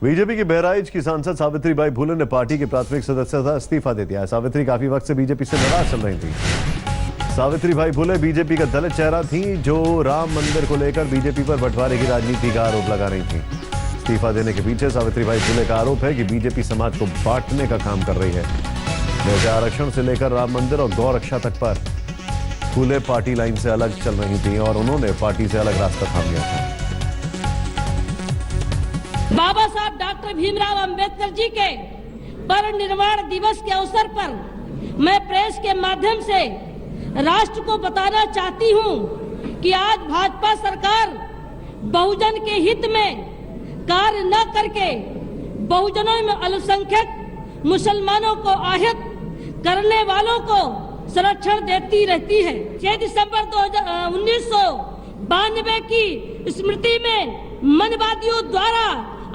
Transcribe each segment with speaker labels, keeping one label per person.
Speaker 1: BJP की बहराइच की सांसद सावित्रीबाई फुले ने पार्टी की प्राथमिक सदस्यता इस्तीफा दे दिया है। सावित्री काफी वक्त से बीजेपी से नाराज चल रही थी। सावित्रीबाई फुले बीजेपी का दलित चेहरा थी जो राम मंदिर को लेकर बीजेपी पर बंटवारे की राजनीति का आरोप लगा रही थी। इस्तीफा देने के पीछे सावित्रीबाई फुले का आरोप है कि बीजेपी समाज को बांटने का काम कर रही है। वैसे आरक्षण से लेकर राम मंदिर और गौ रक्षा तक पर फुले पार्टी लाइन से अलग चल रही थी और उन्होंने पार्टी से अलग रास्ता थाम लिया था।
Speaker 2: बाबा साहब डॉक्टर भीमराव अंबेडकर जी के परिनिर्वाण दिवस के अवसर पर मैं प्रेस के माध्यम से राष्ट्र को बताना चाहती हूं कि आज भाजपा सरकार बहुजन के हित में कार्य न करके बहुजनों में अल्पसंख्यक मुसलमानों को आहत करने वालों को संरक्षण देती रहती है। 6 दिसंबर 1992 की स्मृति में मनवादियों द्वारा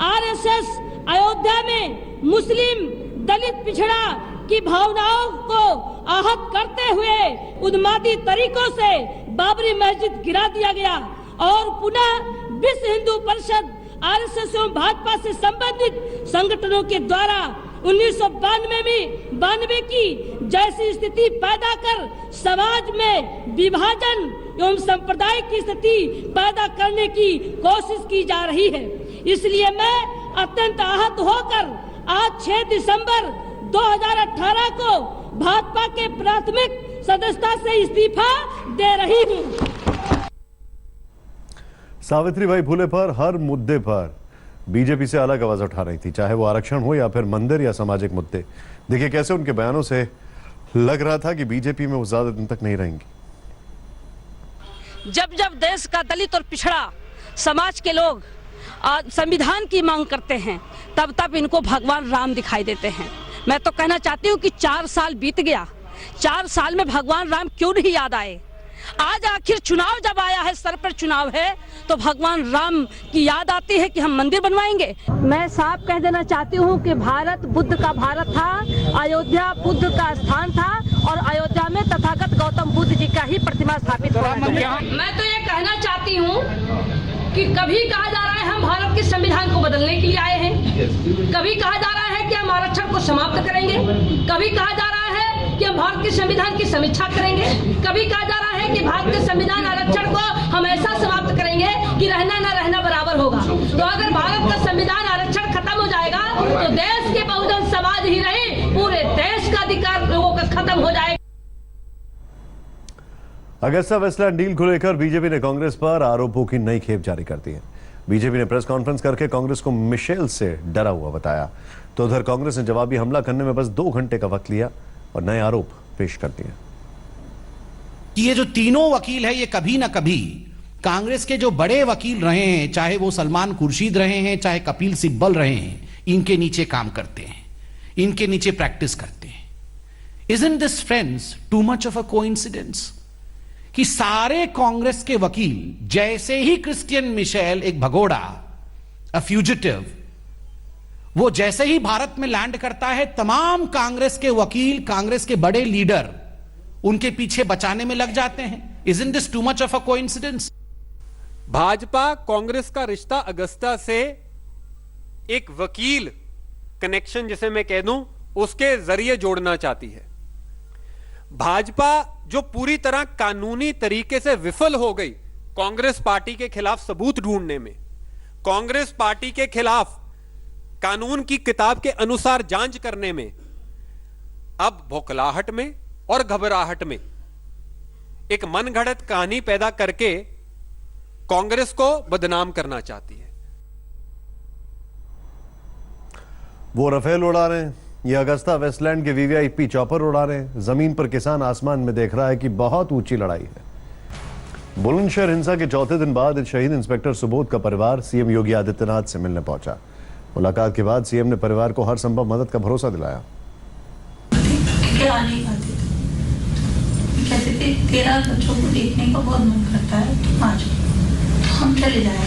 Speaker 2: आरएसएस अयोध्या में मुस्लिम दलित पिछड़ा की भावनाओं को आहत करते हुए उन्मादी तरीकों से बाबरी मस्जिद गिरा दिया गया और पुनः विश्व हिंदू परिषद आरएसएस एवं भाजपा से संबंधित संगठनों के द्वारा 1992 की जैसी स्थिति पैदा कर समाज में विभाजन एवं संप्रदाय की स्थिति पैदा करने की कोशिश की जा रही है। इसलिए मैं अत्यंत आहत होकर आज 6 दिसंबर 2018 को भाजपा के प्राथमिक सदस्यता से इस्तीफा दे रही हूँ।
Speaker 1: सावित्रीबाई फुले पर हर मुद्दे पर बीजेपी से अलग आवाज उठा रही थी, चाहे वो आरक्षण हो या फिर मंदिर या सामाजिक मुद्दे। देखिए कैसे उनके बयानों से लग रहा था कि बीजेपी में वो ज्यादा दिन तक नहीं रहेंगी।
Speaker 2: जब जब देश का दलित और पिछड़ा समाज के लोग संविधान की मांग करते हैं तब तब इनको भगवान राम दिखाई देते हैं। मैं तो कहना चाहती हूँ कि 4 साल बीत गया, 4 साल में भगवान राम क्यों नहीं याद आए। आज आखिर चुनाव जब आया है, सर पर चुनाव है, तो भगवान राम की याद आती है कि हम मंदिर बनवाएंगे। मैं साफ कह देना चाहती हूँ कि भारत बुद्ध का भारत था, अयोध्या बुद्ध का स्थान था और अयोध्या में तथागत गौतम बुद्ध जी का ही प्रतिमा स्थापित हुआ। मैं तो ये कहना चाहती हूँ कि कभी कहा जा रहा है हम भारत के संविधान को बदलने के लिए आए हैं, कभी कहा जा रहा है कि हम आरक्षण को समाप्त करेंगे, कभी कहा जा रहा है कि हम भारत के संविधान की समीक्षा करेंगे, कभी कहा जा रहा है कि भारत के संविधान आरक्षण को हम ऐसा समाप्त करेंगे कि रहना न रहना बराबर होगा। तो अगर भारत का संविधान आरक्षण खत्म हो जाएगा तो देश के बहुजन समाज ही नहीं, पूरे देश का अधिकार लोगों का खत्म हो जाएगा।
Speaker 1: अगस्ता वेस्टलैंड डील को लेकर बीजेपी ने कांग्रेस पर आरोपों की नई खेप जारी कर दी है। बीजेपी ने प्रेस कॉन्फ्रेंस करके कांग्रेस को मिशेल से डरा हुआ बताया, तो उधर कांग्रेस ने जवाबी हमला करने में बस 2 घंटे का वक्त लिया और नए आरोप पेश कर दिए।
Speaker 3: ये जो तीनों वकील है ये कभी ना कभी कांग्रेस के जो बड़े वकील रहे हैं, चाहे वो सलमान खुर्शीद रहे हैं, चाहे कपिल सिब्बल रहे हैं, इनके नीचे काम करते हैं, इनके नीचे प्रैक्टिस करते हैं। Isn't this friends too much of a coincidence कि सारे कांग्रेस के वकील जैसे ही क्रिस्टियन मिशेल, एक भगोड़ा, अ फ्यूजिटिव, वो जैसे ही भारत में लैंड करता है, तमाम कांग्रेस के वकील, कांग्रेस के बड़े लीडर उनके पीछे बचाने में लग जाते हैं। Isn't this too much of a coincidence?
Speaker 4: Bhajpa Congress का रिश्ता अगस्ता से एक वकील कनेक्शन, जिसे मैं कह दूं, उसके जरिए जोड़ना चाहती है। भाजपा जो पूरी तरह कानूनी तरीके से विफल हो गई कांग्रेस पार्टी के खिलाफ सबूत ढूंढने में, कांग्रेस पार्टी के खिलाफ कानून की किताब के अनुसार जांच करने में, अब बौखलाहट में और घबराहट में एक मनगढ़ंत कहानी पैदा करके कांग्रेस को बदनाम करना चाहती है।
Speaker 1: वो रफेल उड़ा रहे हैं, ये अगस्ता वेस्टलैंड के वीवीआईपी चॉपर उड़ा रहे हैं। जमीन पर किसान आसमान में देख रहा है कि बहुत ऊंची लड़ाई है। बुलंदशहर हिंसा के चौथे दिन बाद शहीद इंस्पेक्टर सुबोध का परिवार सीएम योगी आदित्यनाथ से मिलने पहुंचा। मुलाकात के बाद सीएम ने परिवार को हर संभव मदद का भरोसा दिलाया।
Speaker 5: कहते थे 13 बच्चों को देखने का बहुत मन करता है, तुम आ जाओ, तो हम चले जाए।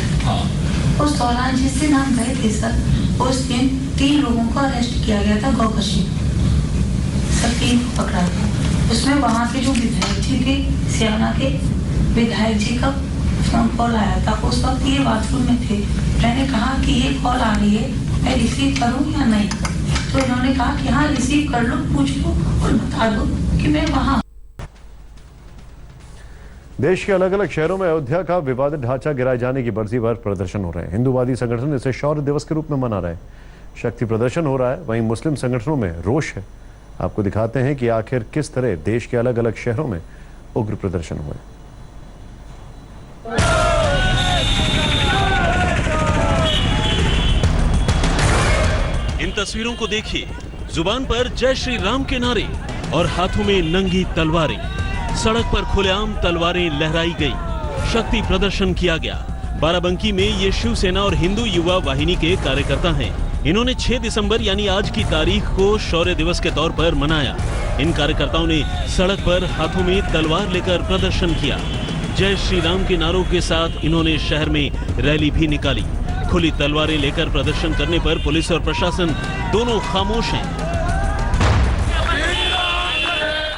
Speaker 5: उस दौरान जिस दिन हम गए थे सर, उस दिन 3 लोगों को अरेस्ट किया गया था गौकशी, सब 3 को पकड़ा गया। उसमें वहाँ के जो विधायक जी थे, सियाना के विधायक जी का फोन कॉल आया था। उस वक्त ये बाथरूम में थे। मैंने कहा कि ये कॉल आ रही है मैं रिसीव करूं या नहीं करूं। तो इन्होंने कहा कि हाँ रिसीव कर लो, पूछ लो और बता दो कि मैं वहाँ।
Speaker 1: देश के अलग अलग शहरों में अयोध्या का विवादित ढांचा गिराए जाने की बरसी पर प्रदर्शन हो रहे हैं। हिंदूवादी संगठन इसे शौर्य दिवस के रूप में मना रहे हैं। शक्ति प्रदर्शन हो रहा है, वहीं मुस्लिम संगठनों में रोष है। आपको दिखाते हैं कि आखिर किस तरह देश के अलग अलग शहरों में उग्र प्रदर्शन हुए।
Speaker 6: इन तस्वीरों को देखिए, जुबान पर जय श्री राम के नारे और हाथों में नंगी तलवारें। सड़क पर खुलेआम तलवारें लहराई गई, शक्ति प्रदर्शन किया गया। बाराबंकी में ये शिवसेना और हिंदू युवा वाहिनी के कार्यकर्ता हैं। इन्होंने 6 दिसंबर यानी आज की तारीख को शौर्य दिवस के तौर पर मनाया। इन कार्यकर्ताओं ने सड़क पर हाथों में तलवार लेकर प्रदर्शन किया। जय श्री राम के नारों के साथ इन्होंने शहर में रैली भी निकाली। खुली तलवारें लेकर प्रदर्शन करने पर पुलिस और प्रशासन दोनों खामोश हैं।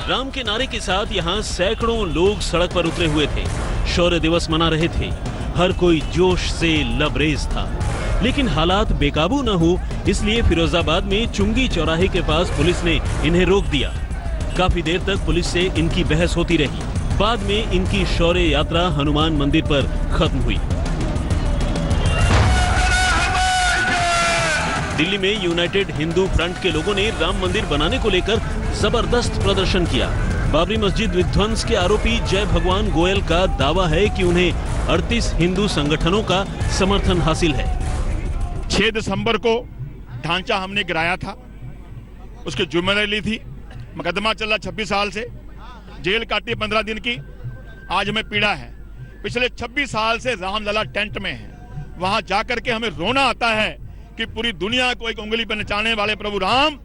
Speaker 6: राम के नारे के साथ यहाँ सैकड़ों लोग सड़क पर उतरे हुए थे, शौर्य दिवस मना रहे थे। हर कोई जोश से लबरेज था, लेकिन हालात बेकाबू न हो इसलिए फिरोजाबाद में चुंगी चौराहे के पास पुलिस ने इन्हें रोक दिया। काफी देर तक पुलिस से इनकी बहस होती रही। बाद में इनकी शौर्य यात्रा हनुमान मंदिर पर खत्म हुई। दिल्ली में यूनाइटेड हिंदू फ्रंट के लोगों ने राम मंदिर बनाने को लेकर जबरदस्त प्रदर्शन किया। बाबरी मस्जिद विध्वंस के आरोपी जय भगवान गोयल का दावा है कि उन्हें 38 हिंदू संगठनों का समर्थन हासिल है।
Speaker 7: 6 दिसंबर को ढांचा हमने गिराया था, उसकी जिम्मेदारी ली थी। मुकदमा चला 26 साल से, जेल काटी 15 दिन की। आज हमें पीड़ा है, पिछले 26 साल से रामलला टेंट में है। वहां जाकर के हमें रोना आता है कि पूरी दुनिया को एक उंगली पर नचाने वाले प्रभु राम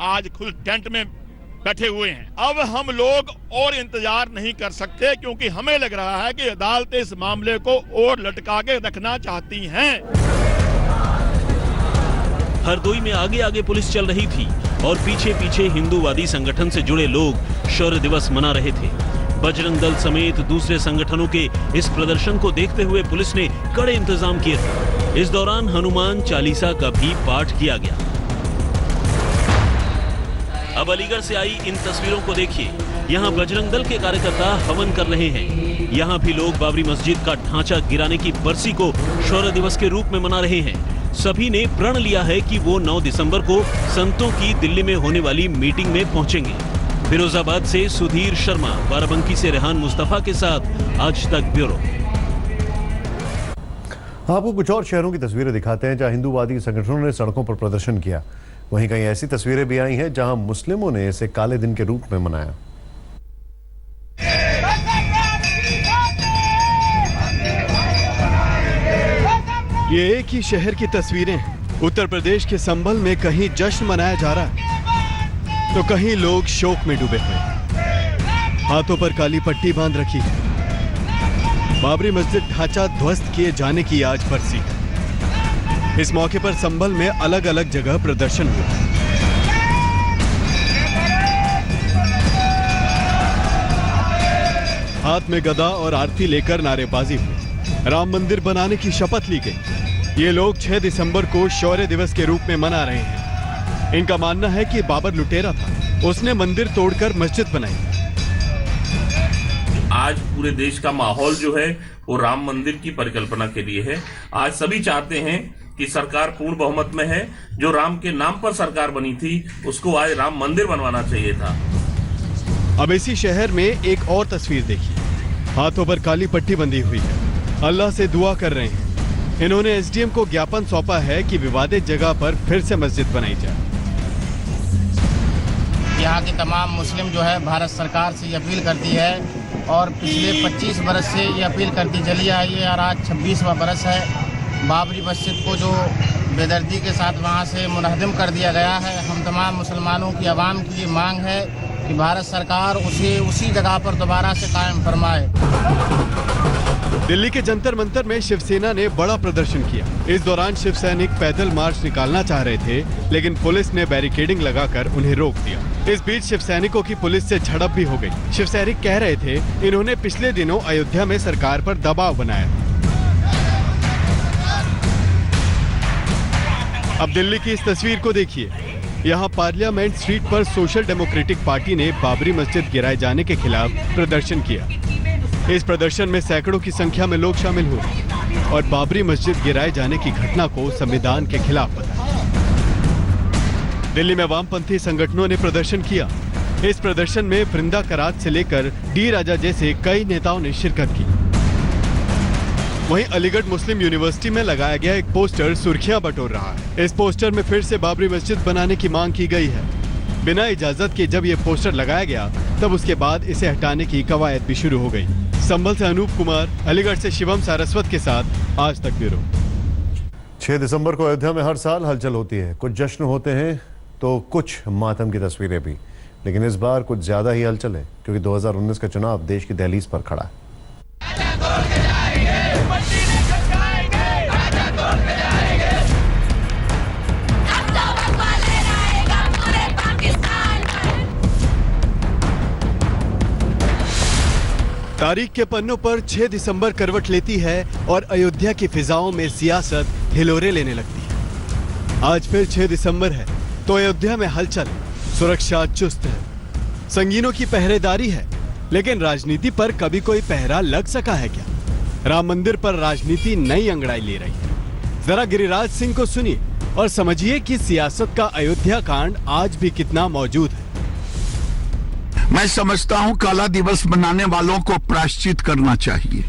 Speaker 7: आज खुद टेंट में बैठे हुए हैं। अब हम लोग और इंतजार नहीं कर सकते, क्योंकि हमें लग रहा है कि अदालतें इस मामले को और लटका के रखना चाहती हैं।
Speaker 6: हरदोई में आगे आगे पुलिस चल रही थी और पीछे पीछे हिंदूवादी संगठन से जुड़े लोग शौर्य दिवस मना रहे थे। बजरंग दल समेत दूसरे संगठनों के इस प्रदर्शन को देखते हुए पुलिस ने कड़े इंतजाम किए थे। इस दौरान हनुमान चालीसा का भी पाठ किया गया। अब अलीगढ़ से आई इन तस्वीरों को देखिए। यहाँ बजरंग दल के कार्यकर्ता हवन कर रहे हैं। यहाँ भी लोग बाबरी मस्जिद का ढांचा गिराने की बरसी को शौर्य दिवस के रूप में मना रहे हैं। सभी ने प्रण लिया है कि वो 9 दिसंबर को संतों की दिल्ली में होने वाली मीटिंग में पहुंचेंगे। फिरोजाबाद से सुधीर शर्मा, बाराबंकी से रेहान मुस्तफा के साथ आज तक ब्यूरो।
Speaker 1: आपको कुछ और शहरों की तस्वीरें दिखाते हैं जहां हिंदूवादी संगठनों ने सड़कों पर प्रदर्शन किया। वहीं कई ऐसी तस्वीरें भी आई हैं जहां मुस्लिमों ने इसे काले दिन के रूप में मनाया।
Speaker 8: ये एक ही शहर की तस्वीरें हैं। उत्तर प्रदेश के संभल में कहीं जश्न मनाया जा रहा है तो कहीं लोग शोक में डूबे हुए। हाथों पर काली पट्टी बांध रखी है। बाबरी मस्जिद ढांचा ध्वस्त किए जाने की आज बरसी। इस मौके पर संभल में अलग अलग जगह प्रदर्शन हुआ। हाथ में गदा और आरती लेकर नारेबाजी हुई। राम मंदिर बनाने की शपथ ली गई। ये लोग 6 दिसंबर को शौर्य दिवस के रूप में मना रहे हैं। इनका मानना है कि बाबर लुटेरा था, उसने मंदिर तोड़कर मस्जिद बनाई।
Speaker 9: आज पूरे देश का माहौल जो है वो राम मंदिर की परिकल्पना के लिए है। आज सभी चाहते हैं कि सरकार पूर्ण बहुमत में है। जो राम के नाम पर सरकार बनी थी उसको आज राम मंदिर बनवाना चाहिए था।
Speaker 8: अब इसी शहर में एक और तस्वीर देखिए। हाथों पर काली पट्टी बंधी हुई है। अल्लाह से दुआ कर रहे हैं। इन्होंने एसडीएम को ज्ञापन सौंपा है कि विवादित जगह पर फिर से मस्जिद बनाई जाए।
Speaker 10: यहाँ के तमाम मुस्लिम जो है भारत सरकार से ये अपील करती है और पिछले 25 बरस से ये अपील करती चली आई है और आज 26वां बरस है। बाबरी मस्जिद को जो बेदर्दी के साथ वहाँ से मुनहदम कर दिया गया है। हम तमाम मुसलमानों की आवाम की ये मांग है कि भारत सरकार उसे उसी जगह पर दोबारा से कायम फरमाए।
Speaker 8: दिल्ली के जंतर मंतर में शिवसेना ने बड़ा प्रदर्शन किया। इस दौरान शिव सैनिक पैदल मार्च निकालना चाह रहे थे, लेकिन पुलिस ने बैरिकेडिंग लगाकर उन्हें रोक दिया। इस बीच शिव सैनिकों की पुलिस से झड़प भी हो गई। शिव सैनिक कह रहे थे इन्होंने पिछले दिनों अयोध्या में सरकार पर दबाव बनाया। अब दिल्ली की इस तस्वीर को देखिए। यहाँ पार्लियामेंट स्ट्रीट पर सोशल डेमोक्रेटिक पार्टी ने बाबरी मस्जिद गिराए जाने के खिलाफ प्रदर्शन किया। इस प्रदर्शन में सैकड़ों की संख्या में लोग शामिल हुए और बाबरी मस्जिद गिराए जाने की घटना को संविधान के खिलाफ बताया। दिल्ली में वामपंथी संगठनों ने प्रदर्शन किया। इस प्रदर्शन में वृंदा करात से लेकर डी राजा जैसे कई नेताओं ने शिरकत की। वहीं अलीगढ़ मुस्लिम यूनिवर्सिटी में लगाया गया एक पोस्टर सुर्खियां बटोर रहा है। इस पोस्टर में फिर से बाबरी मस्जिद बनाने की मांग की गई है। बिना इजाजत के जब ये पोस्टर लगाया गया तब उसके बाद इसे हटाने की कवायद भी शुरू हो गई। संभल से अनूप कुमार, अलीगढ़ से शिवम सारस्वत के साथ आज तक ब्यूरो।
Speaker 1: 6 दिसंबर को अयोध्या में हर साल हलचल होती है। कुछ जश्न होते हैं तो कुछ मातम की तस्वीरें भी, लेकिन इस बार कुछ ज्यादा ही हलचल है क्योंकि 2019 का चुनाव देश की दहलीज पर खड़ा है।
Speaker 8: तारीख के पन्नों पर 6 दिसंबर करवट लेती है और अयोध्या की फिजाओं में सियासत हिलोरे लेने लगती है। आज फिर 6 दिसंबर है तो अयोध्या में हलचल, सुरक्षा चुस्त है, संगीनों की पहरेदारी है, लेकिन राजनीति पर कभी कोई पहरा लग सका है क्या? राम मंदिर पर राजनीति नई अंगड़ाई ले रही है। जरा गिरिराज सिंह को सुनिए और समझिए कि सियासत का अयोध्या कांड आज भी कितना मौजूद है।
Speaker 11: मैं समझता हूं काला दिवस मनाने वालों को प्रायश्चित करना चाहिए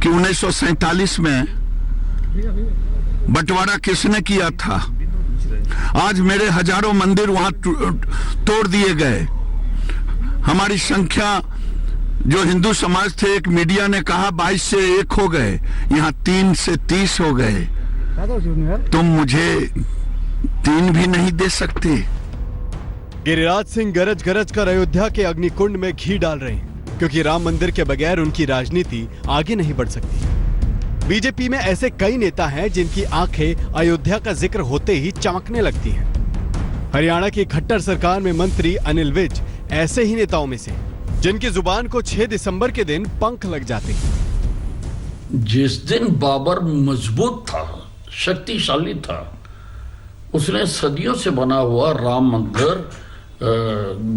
Speaker 11: कि 1947 में बंटवारा किसने किया था। आज मेरे हजारों मंदिर वहां तोड़ दिए गए। हमारी संख्या जो हिंदू समाज थे, एक मीडिया ने कहा 22 से 1 हो गए, यहाँ 3 से 30 हो गए। तुम मुझे 3 भी नहीं दे सकते।
Speaker 8: गिरिराज सिंह गरज गरज कर अयोध्या के अग्निकुंड में घी डाल रहे हैं क्योंकि राम मंदिर के बगैर उनकी राजनीति आगे नहीं बढ़ सकती। बीजेपी में ऐसे कई नेता हैं जिनकी आंखें अयोध्या का जिक्र होते ही चमकने लगती हैं। हरियाणा की खट्टर सरकार में मंत्री अनिल विज ऐसे ही नेताओं में से जिनकी जुबान को 6 दिसंबर के दिन पंख लग जाते हैं।
Speaker 12: जिस दिन बाबर मजबूत था, शक्तिशाली था, उसने सदियों से बना हुआ राम मंदिर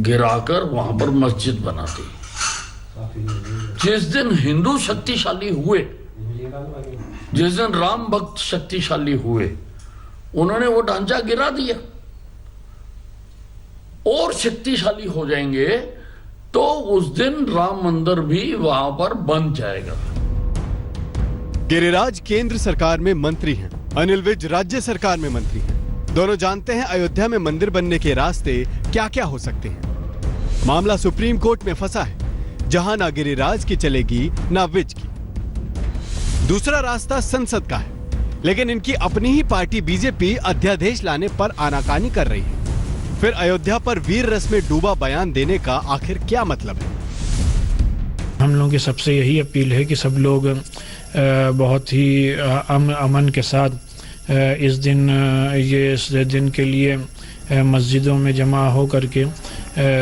Speaker 12: गिराकर वहां पर मस्जिद बना दी। जिस दिन हिंदू शक्तिशाली हुए, जिस दिन राम भक्त शक्तिशाली हुए, उन्होंने वो ढांचा गिरा दिया। और शक्तिशाली हो जाएंगे तो उस दिन राम मंदिर भी वहां पर बन जाएगा।
Speaker 8: गिरिराज केंद्र सरकार में मंत्री हैं, अनिल विज राज्य सरकार में मंत्री हैं। दोनों जानते हैं अयोध्या में मंदिर बनने के रास्ते क्या क्या हो सकते हैं। मामला सुप्रीम कोर्ट में फंसा है, जहां ना गिरिराज की चलेगी ना विज की। दूसरा रास्ता संसद का है, लेकिन इनकी अपनी ही पार्टी बीजेपी अध्यादेश लाने पर आनाकानी कर रही है। फिर अयोध्या पर वीर रस में डूबा बयान देने का आखिर क्या मतलब है?
Speaker 13: हम लोगों की सबसे यही अपील है कि सब लोग बहुत ही अमन के साथ इस दिन के लिए मस्जिदों में जमा हो करके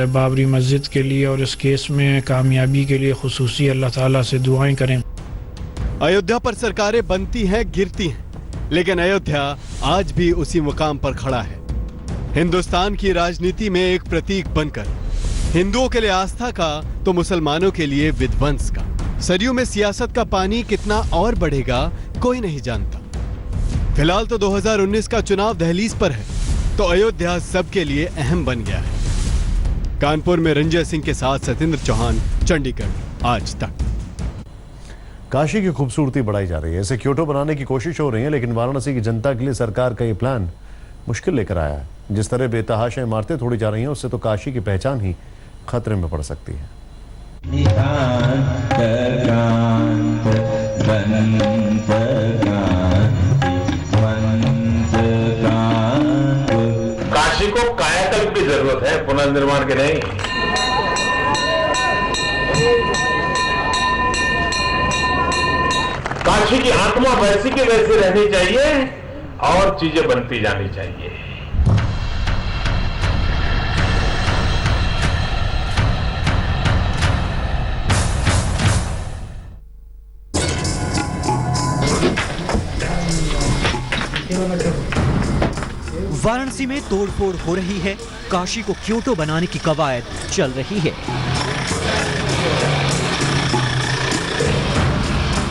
Speaker 13: बाबरी मस्जिद के लिए और इस केस में कामयाबी के लिए खुसूसी अल्लाह ताला से दुआएं करें।
Speaker 8: अयोध्या पर सरकारें बनती हैं, गिरती हैं, लेकिन अयोध्या आज भी उसी मुकाम पर खड़ा है। हिंदुस्तान की राजनीति में एक प्रतीक बनकर, हिंदुओं के लिए आस्था का तो मुसलमानों के लिए विध्वंस का। सरयू में सियासत का पानी कितना और बढ़ेगा कोई नहीं जानता। फिलहाल तो 2019 का चुनाव दहलीज पर है तो अयोध्या सबके लिए अहम बन गया है। कानपुर में रंजय सिंह के साथ सत्येंद्र चौहान, चंडीगढ़ आज तक।
Speaker 1: काशी की खूबसूरती बढ़ाई जा रही है, इसे क्योटो बनाने की कोशिश हो रही है, लेकिन वाराणसी की जनता के लिए सरकार का ये प्लान मुश्किल लेकर आया है। जिस तरह बेतहाशा इमारतें तोड़ी जा रही हैं, उससे तो काशी की पहचान ही खतरे में पड़ सकती है।
Speaker 14: काशी को कायाकल्प की जरूरत है, पुनर्निर्माण की नहीं। काशी की आत्मा वैसी की वैसी रहनी चाहिए और चीजें बनती जानी चाहिए।
Speaker 15: वाराणसी में तोड़फोड़ हो रही है, काशी को क्योटो बनाने की कवायद चल रही है।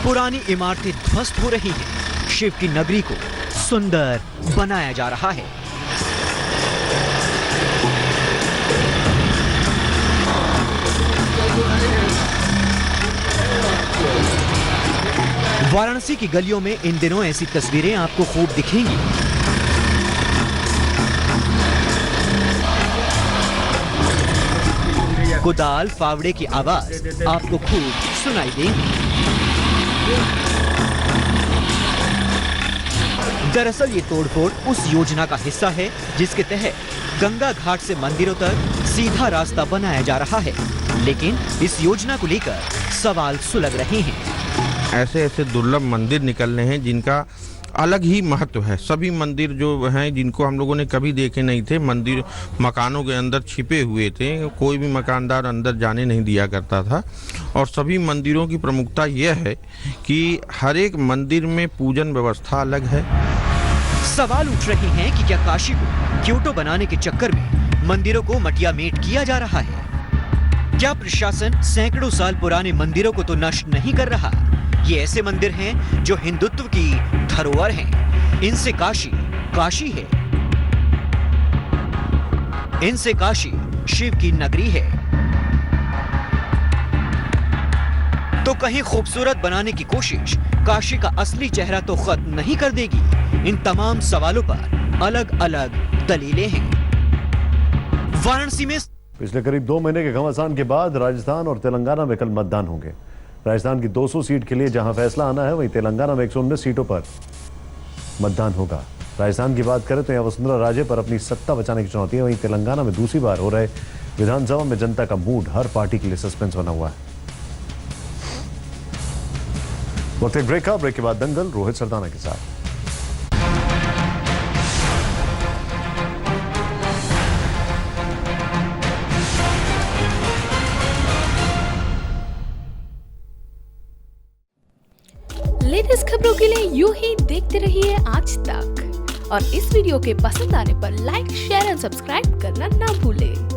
Speaker 15: पुरानी इमारतें ध्वस्त हो रही हैं, शिव की नगरी को सुंदर बनाया जा रहा है। वाराणसी की गलियों में इन दिनों ऐसी तस्वीरें आपको खूब दिखेंगी। कुदाल फावड़े की आवाज आपको खूब सुनाई देगी। दरअसल ये तोड़फोड़ उस योजना का हिस्सा है जिसके तहत गंगा घाट से मंदिरों तक सीधा रास्ता बनाया जा रहा है, लेकिन इस योजना को लेकर सवाल सुलग रहे हैं।
Speaker 16: ऐसे ऐसे दुर्लभ मंदिर निकल रहे हैं जिनका अलग ही महत्व है। सभी मंदिर जो हैं जिनको हम लोगों ने कभी देखे नहीं थे, मंदिर मकानों के अंदर छिपे हुए थे, कोई भी मकानदार अंदर जाने नहीं दिया करता था। और सभी मंदिरों की प्रमुखता यह है कि हर एक मंदिर में पूजन व्यवस्था अलग है।
Speaker 15: सवाल उठ रहे हैं कि क्या काशी को क्योटो बनाने के चक्कर में मंदिरों को मटिया मेट किया जा रहा है? क्या प्रशासन सैकड़ों साल पुराने मंदिरों को तो नष्ट नहीं कर रहा? ये ऐसे मंदिर हैं जो हिंदुत्व की धरोहर हैं। इनसे काशी काशी है, इनसे काशी शिव की नगरी है। तो कहीं खूबसूरत बनाने की कोशिश काशी का असली चेहरा तो खत्म नहीं कर देगी? इन तमाम सवालों पर अलग अलग दलीलें हैं। वाराणसी में
Speaker 1: पिछले करीब 2 महीने के घमासान के बाद राजस्थान और तेलंगाना में कल मतदान होंगे। राजस्थान की 200 सीट के लिए जहां फैसला आना है, वहीं तेलंगाना में 119 सीटों पर मतदान होगा। राजस्थान की बात करें तो यहां वसुंधरा राजे पर अपनी सत्ता बचाने की चुनौती है, वहीं तेलंगाना में दूसरी बार हो रहे विधानसभा में जनता का मूड हर पार्टी के लिए सस्पेंस बना हुआ है। वक्त एक ब्रेक का, ब्रेक के बाद दंगल रोहित सरदाना के साथ।
Speaker 17: लेटेस्ट खबरों के लिए यूं ही देखते रहिए आज तक, और इस वीडियो के पसंद आने पर लाइक, शेयर एंड सब्सक्राइब करना ना भूलें।